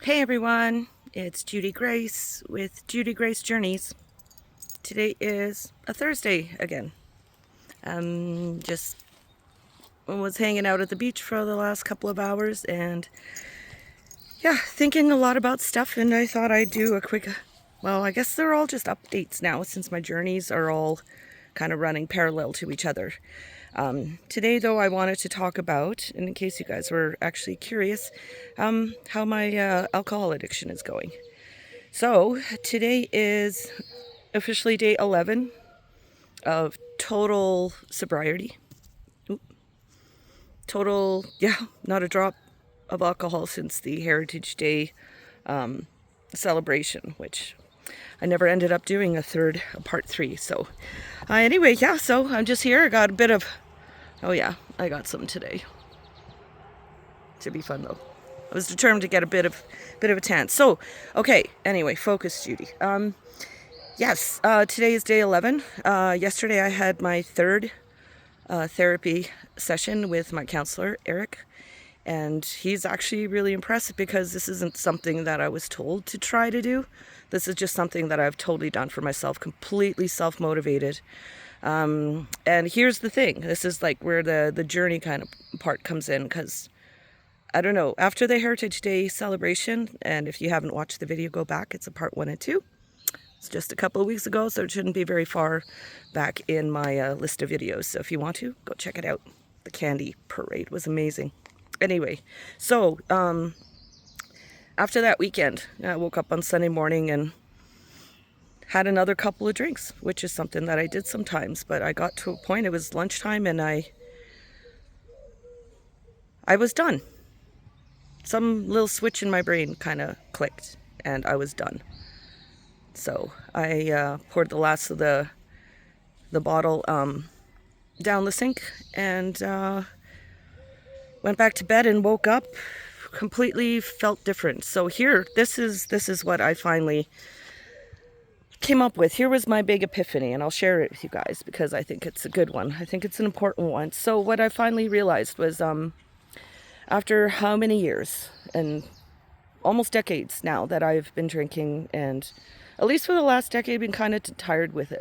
Hey everyone, it's Judy Grace with Judy Grace Journeys. Today is a Thursday again. Just was hanging out at the beach for the last couple of hours and thinking a lot about stuff, and I thought I'd do a quick, I guess they're all just updates now since my journeys are all kind of running parallel to each other. Today, though, I wanted to talk about, and in case you guys were actually curious, how my alcohol addiction is going. So, today is officially day 11 of total sobriety. Not a drop of alcohol since the Heritage Day celebration, which I never ended up doing a part 3. So, so I'm just here. I got a bit of... I got some today. Should be fun though. I was determined to get a bit of a tan. So, okay. Anyway, focus, Judy. Today is day 11. Yesterday I had my third therapy session with my counselor, Eric, and he's actually really impressed because this isn't something that I was told to try to do. This is just something that I've totally done for myself, completely self-motivated. And here's the thing. This is like where the journey kind of part comes in, because I don't know, after the Heritage Day celebration, and if you haven't watched the video, go back. It's a part 1 and 2. It's just a couple of weeks ago, so it shouldn't be very far back in my list of videos. So if you want to, go check it out. The candy parade was amazing. Anyway, so after that weekend, I woke up on Sunday morning and had another couple of drinks, which is something that I did sometimes, but I got to a point, it was lunchtime, and I was done. Some little switch in my brain kind of clicked, and I was done. So I poured the last of the bottle down the sink and went back to bed and woke up completely felt different. So here, this is what I finally came up with. Here was my big epiphany, and I'll share it with you guys because I think it's a good one. I think it's an important one. So what I finally realized was after how many years and almost decades now that I've been drinking, and at least for the last decade been kind of tired of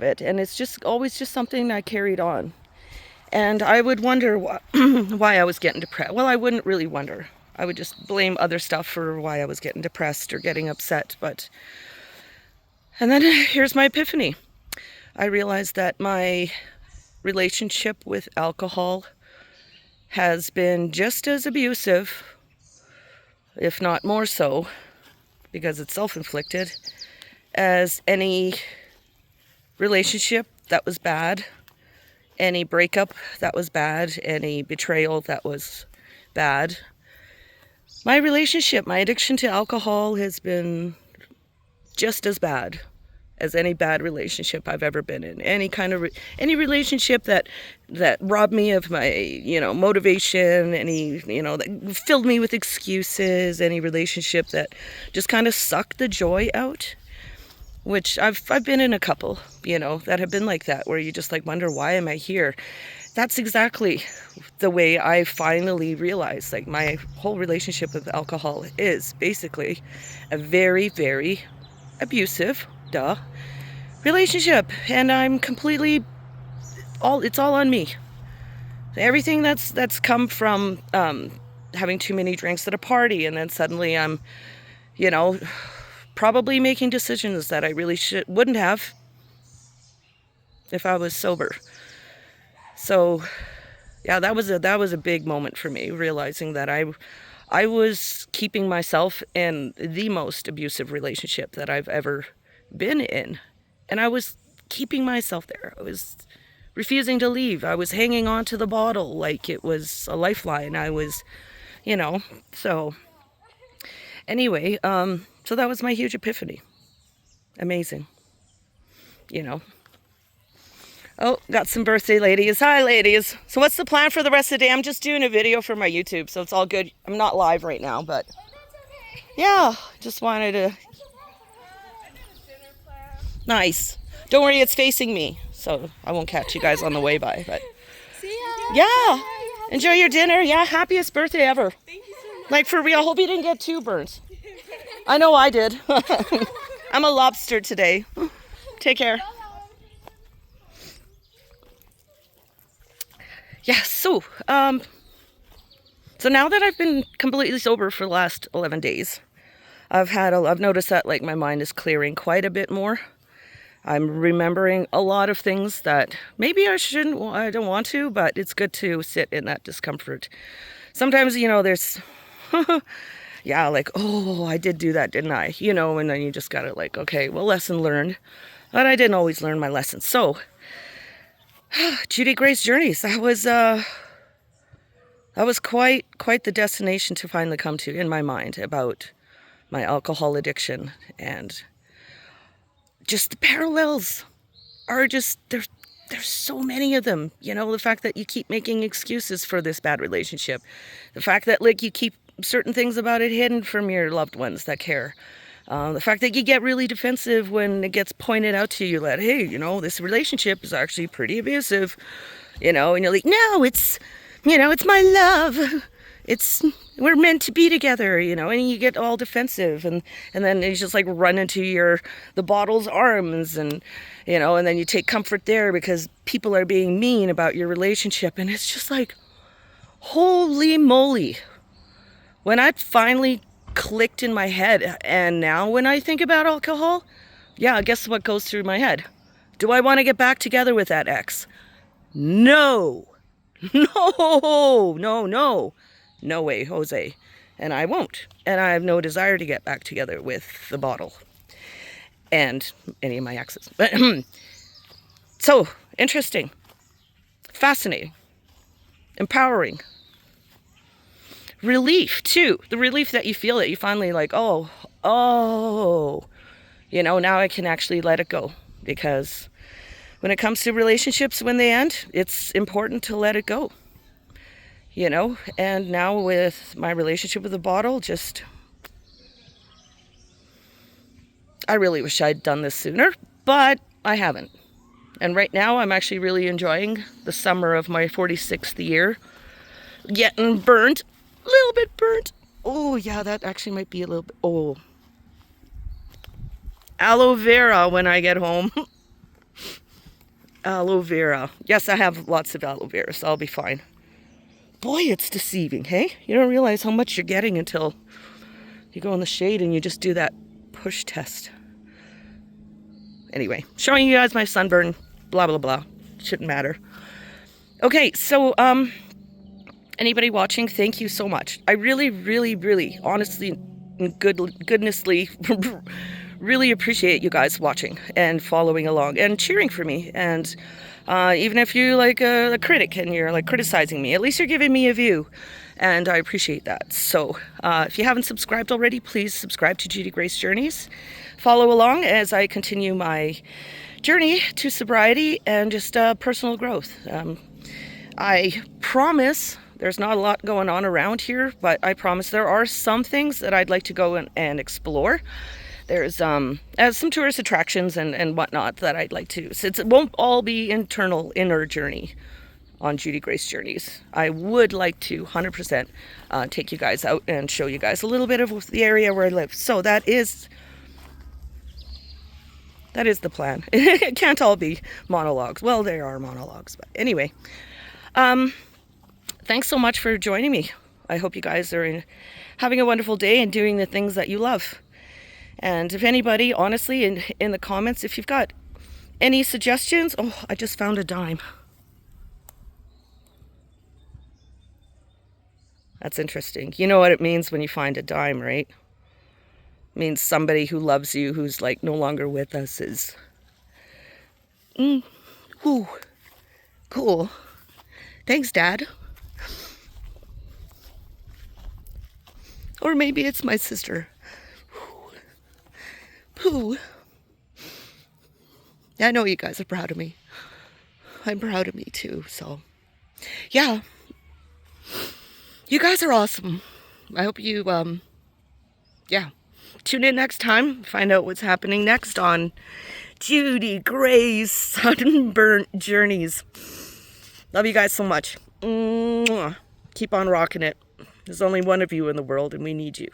it, and it's just always just something I carried on. And I would wonder why I was getting depressed. Well, I wouldn't really wonder. I would just blame other stuff for why I was getting depressed or getting upset. And then here's my epiphany. I realized that my relationship with alcohol has been just as abusive, if not more so, because it's self-inflicted, as any relationship that was bad, any breakup that was bad, any betrayal that was bad. My addiction to alcohol has been just as bad as any bad relationship I've ever been in. Any relationship that robbed me of my, motivation, that filled me with excuses, any relationship that just kind of sucked the joy out. Which I've been in a couple, that have been like that, where you just wonder, why am I here? That's exactly the way I finally realized, my whole relationship with alcohol is basically a very, very abusive, relationship. And I'm completely, it's all on me. Everything that's come from having too many drinks at a party, and then suddenly I'm, probably making decisions that I really wouldn't have if I was sober. So, that was a big moment for me, realizing that I was keeping myself in the most abusive relationship that I've ever been in, and I was keeping myself there. I was refusing to leave. I was hanging on to the bottle like it was a lifeline. I was, so anyway, so that was my huge epiphany. Amazing. Oh, got some birthday ladies. Hi, ladies. So what's the plan for the rest of the day? I'm just doing a video for my YouTube, so it's all good. I'm not live right now, but yeah, just wanted to. Nice. Don't worry, it's facing me, so I won't catch you guys on the way by. But see ya. Yeah. Enjoy your dinner. Yeah, happiest birthday ever. Thank you so much. Like, for real, I hope you didn't get 2 burns. I know I did. I'm a lobster today. Take care. Yeah, so now that I've been completely sober for the last 11 days, I've noticed that like my mind is clearing quite a bit more. I'm remembering a lot of things that maybe I don't want to, but it's good to sit in that discomfort. Sometimes, there's, yeah, like, oh, I did do that, didn't I? And then you just gotta like, okay, well, lesson learned. But I didn't always learn my lessons. So, Judy Gray's Journeys, that was quite the destination to finally come to in my mind about my alcohol addiction, and just the parallels are just there's so many of them. The fact that you keep making excuses for this bad relationship, the fact that like you keep certain things about it hidden from your loved ones that care, the fact that you get really defensive when it gets pointed out to you that, hey, this relationship is actually pretty abusive, and you're like, no, it's my love. We're meant to be together, and you get all defensive, and then you just like run into the bottle's arms, and and then you take comfort there because people are being mean about your relationship, and it's just like, holy moly. When I finally clicked in my head, and now when I think about alcohol, yeah, guess what goes through my head? Do I want to get back together with that ex? No. No way, Jose. And I won't. And I have no desire to get back together with the bottle and any of my exes. So, interesting, fascinating, empowering, relief too. The relief that you feel that you finally like, oh, now I can actually let it go. Because when it comes to relationships, when they end, it's important to let it go. And now with my relationship with the bottle, I really wish I'd done this sooner, but I haven't. And right now I'm actually really enjoying the summer of my 46th year. Getting burnt, a little bit burnt. Oh yeah, that actually might be a little bit, aloe vera when I get home. Aloe vera. Yes, I have lots of aloe vera, so I'll be fine. Boy, it's deceiving, hey? You don't realize how much you're getting until you go in the shade and you just do that push test. Anyway, showing you guys my sunburn, blah, blah, blah. Shouldn't matter. Okay, so, anybody watching, thank you so much. I really, really, really, honestly, goodnessly, really appreciate you guys watching and following along and cheering for me. And even if you like a critic and you're like criticizing me, at least you're giving me a view, and I appreciate that. So if you haven't subscribed already, please subscribe to Judy Gray's Journeys. Follow along as I continue my journey to sobriety and just personal growth. I promise there's not a lot going on around here, but I promise there are some things that I'd like to go and explore. There's some tourist attractions and whatnot that I'd like to, since it won't all be inner journey on Judy Gray's Journeys. I would like to 100% take you guys out and show you guys a little bit of the area where I live. So that is the plan. It can't all be monologues. Well, there are monologues, but anyway. Thanks so much for joining me. I hope you guys are having a wonderful day and doing the things that you love. And if anybody, honestly, in the comments, if you've got any suggestions, I just found a dime. That's interesting. You know what it means when you find a dime, right? It means somebody who loves you, who's like no longer with us, is ooh, cool. Thanks, Dad. Or maybe it's my sister. Pooh. I know you guys are proud of me. I'm proud of me too, so yeah. You guys are awesome. I hope you tune in next time, find out what's happening next on Judy Gray's Sunburnt Journeys. Love you guys so much. Keep on rocking it. There's only one of you in the world, and we need you.